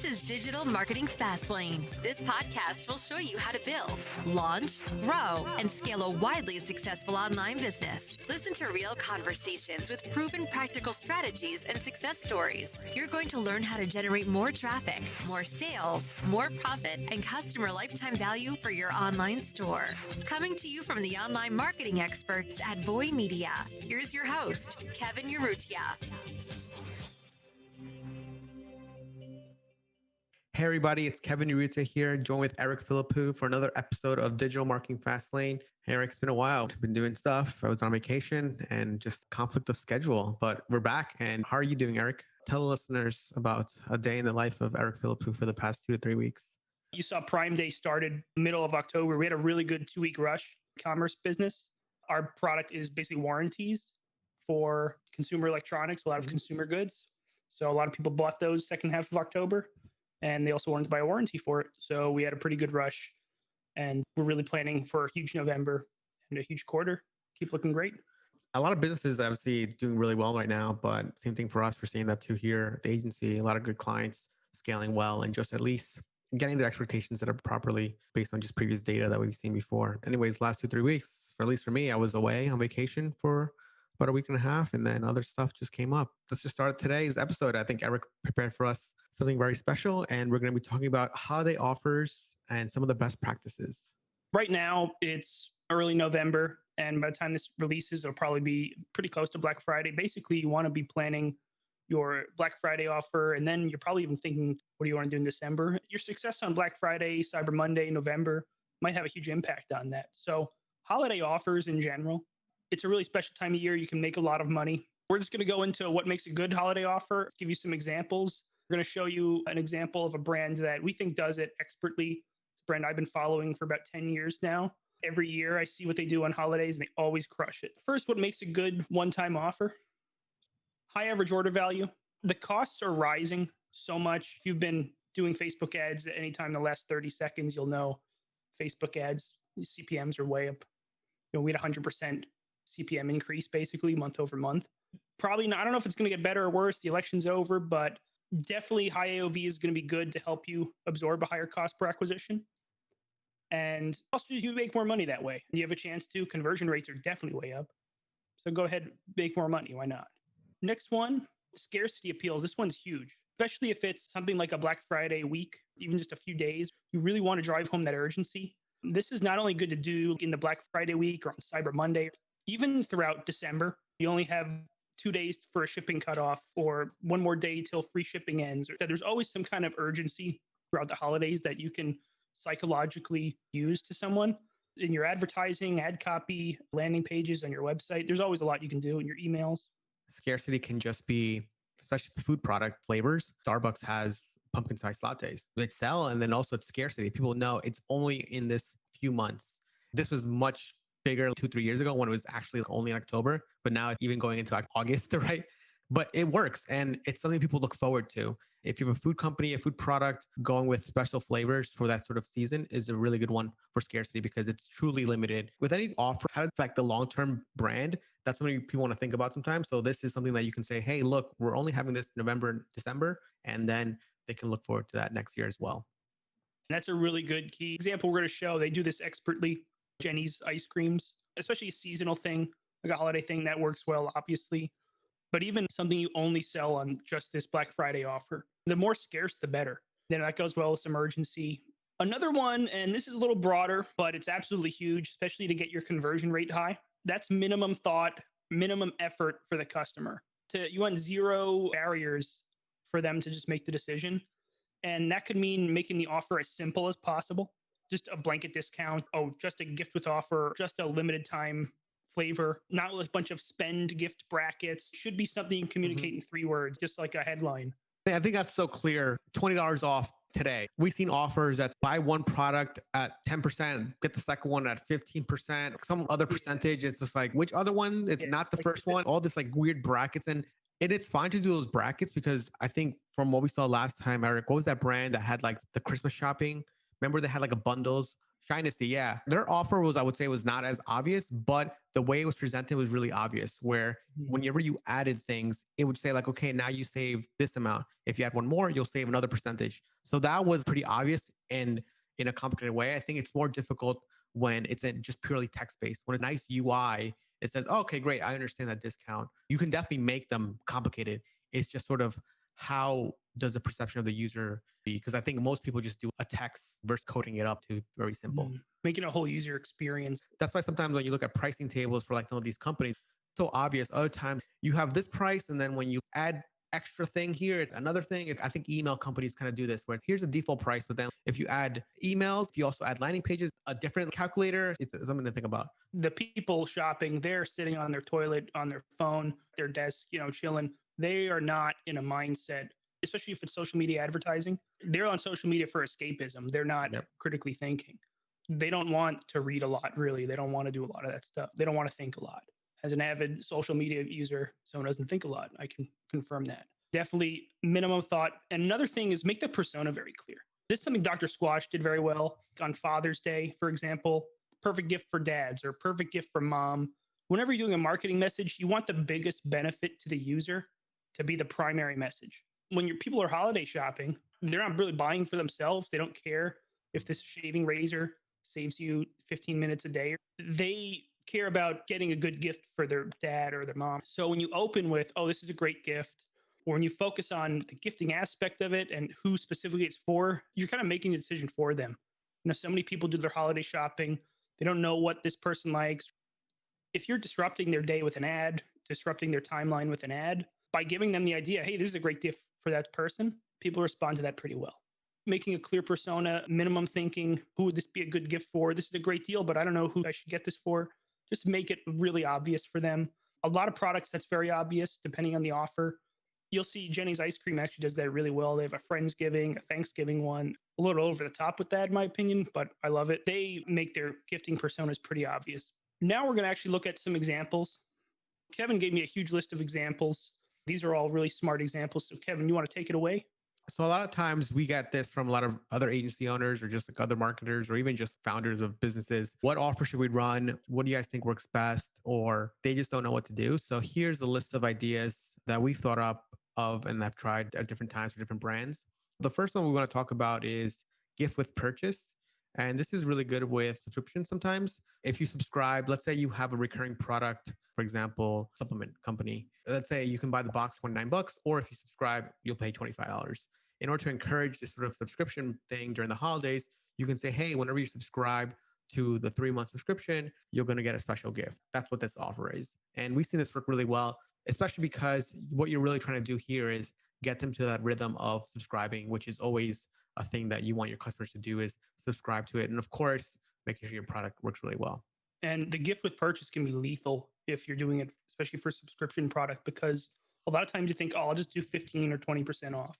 This is Digital Marketing Fastlane. This podcast will show you how to build, launch, grow, and scale a widely successful online business. Listen to real conversations with proven practical strategies and success stories. You're going to learn how to generate more traffic, more sales, more profit, and customer lifetime value for your online store. Coming to you from the online marketing experts at Voy Media, here's your host, Kevin Urrutia. Hey everybody, it's Kevin Urrutia here, joined with Eric Philippou for another episode of Digital Marketing Fastlane. Hey Eric, it's been a while. I've been doing stuff. I was on vacation and just conflict of schedule, but we're back. And how are you doing, Eric? Tell the listeners about a day in the life of Eric Philippou for the past 2 to 3 weeks. You saw Prime Day started middle of October. We had a really good 2-week rush commerce business. Our product is basically warranties for consumer electronics, a lot of consumer goods. So a lot of people bought those second half of October. And they also wanted to buy a warranty for it. So we had a pretty good rush. And we're really planning for a huge November and a huge quarter. Keep looking great. A lot of businesses obviously doing really well right now, but same thing for us. We're seeing that too here at the agency. A lot of good clients scaling well and just at least getting their expectations that are properly based on just previous data that we've seen before. Anyways, last 2-3 weeks, at least for me, I was away on vacation for about a week and a half, and then other stuff just came up. Let's just start today's episode. I think Eric prepared for us something very special, and we're going to be talking about holiday offers and some of the best practices. Right now, it's early November, and by the time this releases, it'll probably be pretty close to Black Friday. Basically, you want to be planning your Black Friday offer, and then you're probably even thinking, what do you want to do in December? Your success on Black Friday, Cyber Monday, November might have a huge impact on that. So holiday offers in general, it's a really special time of year. You can make a lot of money. We're just going to go into what makes a good holiday offer, give you some examples. We're going to show you an example of a brand that we think does it expertly. It's a brand I've been following for about 10 years now. Every year I see what they do on holidays and they always crush it. First, what makes a good one-time offer? High average order value. The costs are rising so much. If you've been doing Facebook ads at any time in the last 30 seconds, you'll know Facebook ads, CPMs are way up. We had 100% CPM increase basically month over month. Probably not, I don't know if it's going to get better or worse. The election's over, but definitely high AOV is going to be good to help you absorb a higher cost per acquisition. And also you make more money that way. You have a chance to. Conversion rates are definitely way up. So go ahead, make more money. Why not? Next one, scarcity appeals. This one's huge, especially if it's something like a Black Friday week, even just a few days. You really want to drive home that urgency. This is not only good to do in the Black Friday week or on Cyber Monday, even throughout December. You only have 2 days for a shipping cutoff or one more day till free shipping ends. There's always some kind of urgency throughout the holidays that you can psychologically use to someone in your advertising, ad copy, landing pages on your website. There's always a lot you can do in your emails. Scarcity can just be, especially food product flavors. Starbucks has pumpkin spice lattes. They sell, and then also it's scarcity. People know it's only in this few months. This was much bigger 2-3 years ago when it was actually only in October, but now it's even going into August, right? But it works and it's something people look forward to. If you have a food company, a food product, going with special flavors for that sort of season is a really good one for scarcity because it's truly limited. With any offer, how does it affect the long-term brand? That's something people want to think about sometimes. So this is something that you can say, hey, look, we're only having this November and December, and then they can look forward to that next year as well. And that's a really good key example we're going to show. They do this expertly. Jenny's ice creams, especially a seasonal thing, like a holiday thing that works well, obviously. But even something you only sell on just this Black Friday offer, the more scarce, the better. Then that goes well with some urgency. Another one, and this is a little broader, but it's absolutely huge, especially to get your conversion rate high. That's minimum thought, minimum effort for the customer. You want zero barriers for them to just make the decision. And that could mean making the offer as simple as possible. Just a blanket discount. Oh, just a gift with offer, just a limited time flavor, not with a bunch of spend gift brackets. Should be something you communicate in 3 words, just like a headline. I think that's so clear. $20 off today. We've seen offers that buy one product at 10%, get the second one at 15%, some other percentage. It's just like, which other one? It's not the first one. All this like weird brackets. And it's fine to do those brackets because I think from what we saw last time, Eric, what was that brand that had like the Christmas shopping? Remember they had like a bundles? Shynessy, yeah. Their offer was, I would say, was not as obvious, but the way it was presented was really obvious, where Mhm. whenever you added things, it would say like, okay, now you saved this amount. If you add one more, you'll save another percentage. So that was pretty obvious. And in a complicated way, I think it's more difficult when it's in just purely text based. When a nice UI, it says, oh, okay, great, I understand that discount. You can definitely make them complicated. It's just sort of how does the perception of the user be? Because I think most people just do a text versus coding it up to very simple. Making a whole user experience. That's why sometimes when you look at pricing tables for like some of these companies, it's so obvious. Other times you have this price, and then when you add extra thing here, another thing. I think email companies kind of do this where here's the default price, but then if you add emails, if you also add landing pages, a different calculator, it's something to think about. The people shopping, they're sitting on their toilet, on their phone, their desk, chilling. They are not in a mindset, especially if it's social media advertising. They're on social media for escapism. They're not critically thinking. They don't want to read a lot, really. They don't want to do a lot of that stuff. They don't want to think a lot. As an avid social media user, someone doesn't think a lot. I can confirm that. Definitely minimum thought. And another thing is make the persona very clear. This is something Dr. Squash did very well on Father's Day, for example. Perfect gift for dads or perfect gift for mom. Whenever you're doing a marketing message, you want the biggest benefit to the user to be the primary message. When your people are holiday shopping, they're not really buying for themselves. They don't care if this shaving razor saves you 15 minutes a day. They care about getting a good gift for their dad or their mom. So when you open with, oh, this is a great gift, or when you focus on the gifting aspect of it and who specifically it's for, you're kind of making a decision for them. So many people do their holiday shopping. They don't know what this person likes. If you're disrupting their day with an ad, disrupting their timeline with an ad, by giving them the idea, hey, this is a great gift for that person, people respond to that pretty well. Making a clear persona, minimum thinking, who would this be a good gift for? This is a great deal, but I don't know who I should get this for. Just make it really obvious for them. A lot of products, that's very obvious depending on the offer. You'll see Jenny's Ice Cream actually does that really well. They have a Friendsgiving, a Thanksgiving one. A little over the top with that, in my opinion, but I love it. They make their gifting personas pretty obvious. Now we're going to actually look at some examples. Kevin gave me a huge list of examples. These are all really smart examples. So Kevin, you want to take it away? So a lot of times we get this from a lot of other agency owners or just like other marketers or even just founders of businesses. What offer should we run? What do you guys think works best? Or they just don't know what to do. So here's a list of ideas that we've thought up of and I've tried at different times for different brands. The first one we want to talk about is gift with purchase. And this is really good with subscriptions sometimes. If you subscribe, let's say you have a recurring product, for example, supplement company. Let's say you can buy the box $29, or if you subscribe, you'll pay $25. In order to encourage this sort of subscription thing during the holidays, you can say, hey, whenever you subscribe to the 3-month subscription, you're going to get a special gift. That's what this offer is. And we've seen this work really well, especially because what you're really trying to do here is get them to that rhythm of subscribing, which is always a thing that you want your customers to do is subscribe to it. And of course, making sure your product works really well. And the gift with purchase can be lethal if you're doing it, especially for a subscription product, because a lot of times you think, oh, I'll just do 15 or 20% off.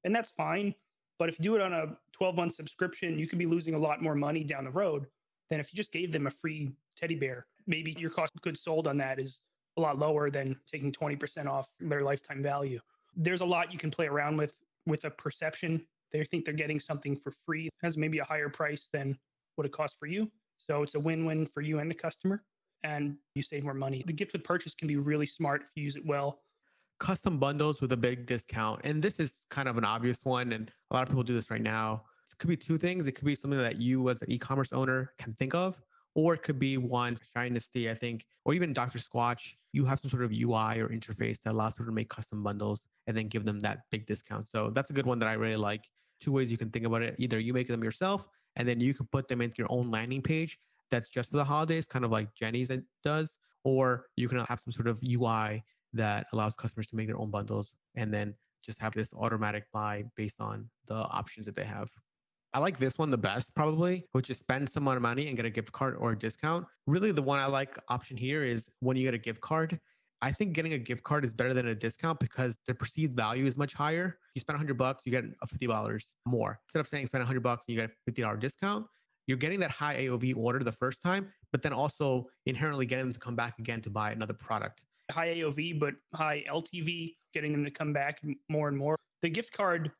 And that's fine. But if you do it on a 12-month subscription, you could be losing a lot more money down the road than if you just gave them a free teddy bear. Maybe your cost of goods sold on that is a lot lower than taking 20% off their lifetime value. There's a lot you can play around with a perception. They think they're getting something for free. It has maybe a higher price than what it costs for you. So it's a win-win for you and the customer, and you save more money. The gift with purchase can be really smart if you use it well. Custom bundles with a big discount. And this is kind of an obvious one. And a lot of people do this right now. It could be two things. It could be something that you as an e-commerce owner can think of, or it could be one, Dynasty, I think, or even Dr. Squatch. You have some sort of UI or interface that allows people to make custom bundles and then give them that big discount. So that's a good one that I really like. Two ways you can think about it. Either you make them yourself, and then you can put them into your own landing page that's just for the holidays, kind of like Jenny's does, or you can have some sort of UI that allows customers to make their own bundles and then just have this automatic buy based on the options that they have. I like this one the best probably, which is spend some amount of money and get a gift card or a discount. Really, the one I like option here is when you get a gift card. I think getting a gift card is better than a discount because the perceived value is much higher. You spend $100, you get a $50 more. Instead of saying spend $100 and you get a $50 discount, you're getting that high AOV order the first time, but then also inherently getting them to come back again to buy another product. High AOV, but high LTV, getting them to come back more and more. The gift card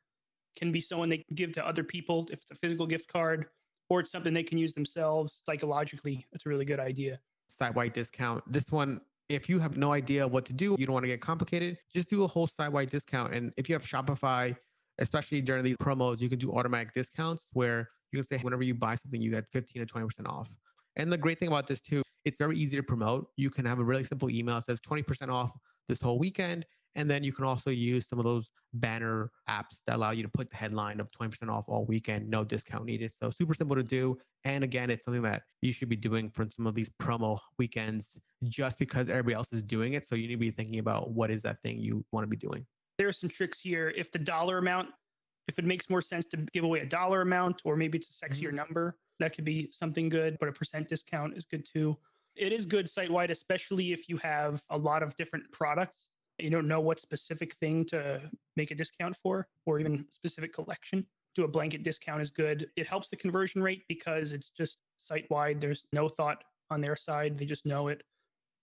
can be someone they can give to other people if it's a physical gift card, or it's something they can use themselves psychologically. That's a really good idea. site-wide discount. This one, if you have no idea what to do, you don't want to get complicated, just do a whole site-wide discount. And if you have Shopify, especially during these promos, you can do automatic discounts where you can say whenever you buy something, you get 15 to 20% off. And the great thing about this too, it's very easy to promote. You can have a really simple email that says 20% off this whole weekend. And then you can also use some of those banner apps that allow you to put the headline of 20% off all weekend, no discount needed. So super simple to do. And again, it's something that you should be doing for some of these promo weekends just because everybody else is doing it. So you need to be thinking about what is that thing you want to be doing. There are some tricks here. If the dollar amount, if it makes more sense to give away a dollar amount, or maybe it's a sexier number, that could be something good, but a percent discount is good too. It is good site-wide, especially if you have a lot of different products. You don't know what specific thing to make a discount for, or even specific collection. Do a blanket discount is good. It helps the conversion rate because it's just site-wide. There's no thought on their side. They just know it.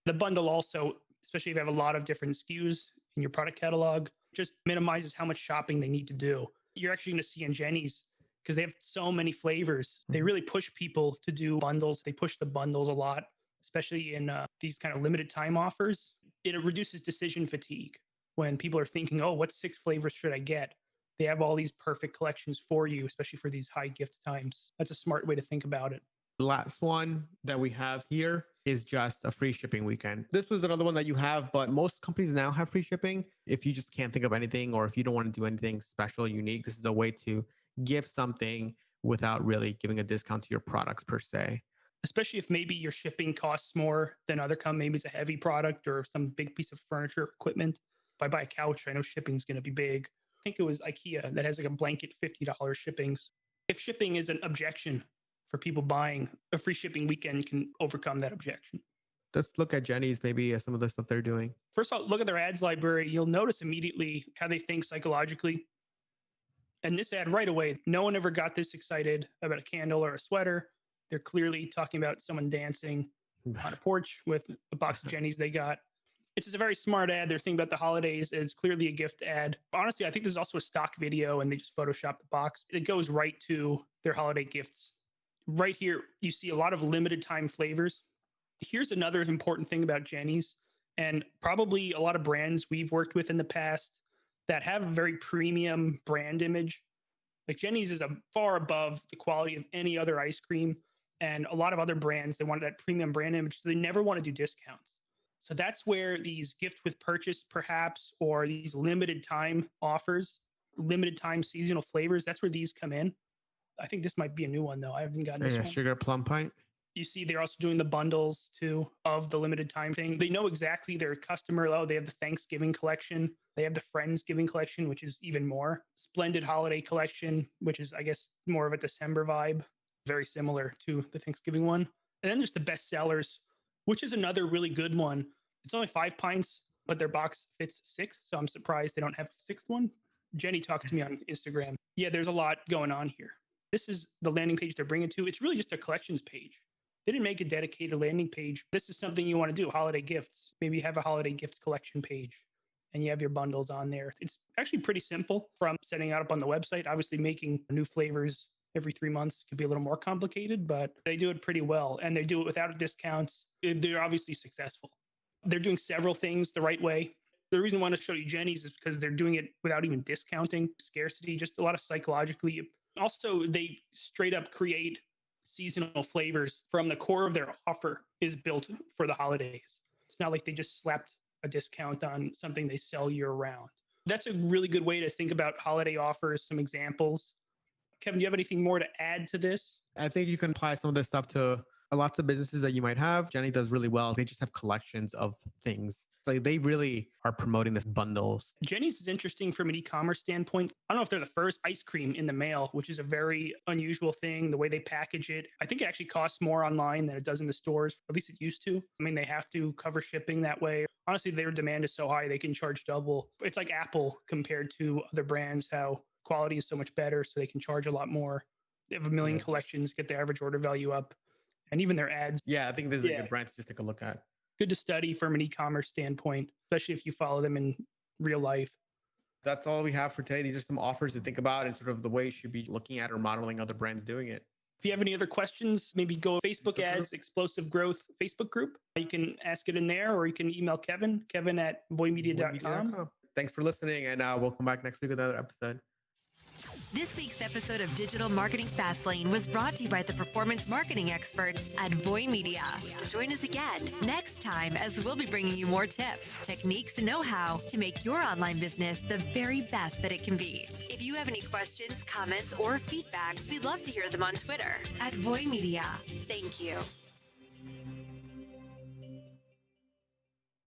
The bundle also, especially if you have a lot of different SKUs in your product catalog, just minimizes how much shopping they need to do. You're actually going to see in Jenny's, because they have so many flavors, they really push people to do bundles. They push the bundles a lot, especially in these kind of limited time offers. It reduces decision fatigue when people are thinking, oh, what 6 flavors should I get? They have all these perfect collections for you, especially for these high gift times. That's a smart way to think about it. The last one that we have here is just a free shipping weekend. This was another one that you have, but most companies now have free shipping. If you just can't think of anything, or if you don't want to do anything special, unique, this is a way to give something without really giving a discount to your products per se. Especially if maybe your shipping costs more than other companies. Maybe it's a heavy product or some big piece of furniture or equipment. If I buy a couch, I know shipping's going to be big. I think it was IKEA that has like a blanket $50 shippings. If shipping is an objection for people buying, a free shipping weekend can overcome that objection. Let's look at Jenny's, maybe some of the stuff they're doing. First of all, look at their ads library. You'll notice immediately how they think psychologically. And this ad right away, no one ever got this excited about a candle or a sweater. They're clearly talking about someone dancing on a porch with a box of Jenny's they got. It's just a very smart ad. They're thinking about the holidays. It's clearly a gift ad. Honestly, I think this is also a stock video and they just photoshopped the box. It goes right to their holiday gifts. Right here, you see a lot of limited time flavors. Here's another important thing about Jenny's, and probably a lot of brands we've worked with in the past that have a very premium brand image. Like Jenny's is far above the quality of any other ice cream. And a lot of other brands, they wanted that premium brand image, so they never want to do discounts. So that's where these gift with purchase, perhaps, or these limited time offers, limited time seasonal flavors, that's where these come in. I think this might be a new one, though. I haven't gotten this one. Sugar plum pint. You see they're also doing the bundles, too, of the limited time thing. They know exactly their customer. Oh, they have the Thanksgiving collection. They have the Friendsgiving collection, which is even more. Splendid Holiday collection, which is, I guess, more of a December vibe. Very similar to the Thanksgiving one. And then there's the best sellers, which is another really good one. It's only 5 pints, but their box fits 6. So I'm surprised they don't have a 6th one. Jenny talked to me on Instagram. Yeah, there's a lot going on here. This is the landing page they're bringing to. It's really just a collections page. They didn't make a dedicated landing page. This is something you want to do, holiday gifts. Maybe you have a holiday gift collection page and you have your bundles on there. It's actually pretty simple from setting it up on the website. Obviously, making new flavors every 3 months could be a little more complicated, but they do it pretty well. And they do it without discounts. They're obviously successful. They're doing several things the right way. The reason I want to show you Jenny's is because they're doing it without even discounting scarcity, just a lot of psychologically. Also, they straight up create seasonal flavors from the core of their offer is built for the holidays. It's not like they just slapped a discount on something they sell year round. That's a really good way to think about holiday offers, some examples. Kevin, do you have anything more to add to this? I think you can apply some of this stuff to lots of businesses that you might have. Jenny does really well. They just have collections of things. Like they really are promoting this bundles. Jenny's is interesting from an e-commerce standpoint. I don't know if they're the first ice cream in the mail, which is a very unusual thing, the way they package it. I think it actually costs more online than it does in the stores. At least it used to. I mean, they have to cover shipping that way. Honestly, their demand is so high, they can charge double. It's like Apple compared to other brands, how quality is so much better, so they can charge a lot more. They have a million collections, get the average order value up, and even their ads. Yeah, I think this is a good brand to just take a look at. Good to study from an e-commerce standpoint, especially if you follow them in real life. That's all we have for today. These are some offers to think about and sort of the way you should be looking at or modeling other brands doing it. If you have any other questions, maybe go Facebook ads, Explosive Growth Facebook group. You can ask it in there, or you can email Kevin at voymedia.com. Thanks for listening, and we'll come back next week with another episode. This week's episode of Digital Marketing Fastlane was brought to you by the performance marketing experts at Voy Media. Join us again next time as we'll be bringing you more tips, techniques, and know-how to make your online business the very best that it can be. If you have any questions, comments, or feedback, we'd love to hear them on Twitter at Voy Media. Thank you.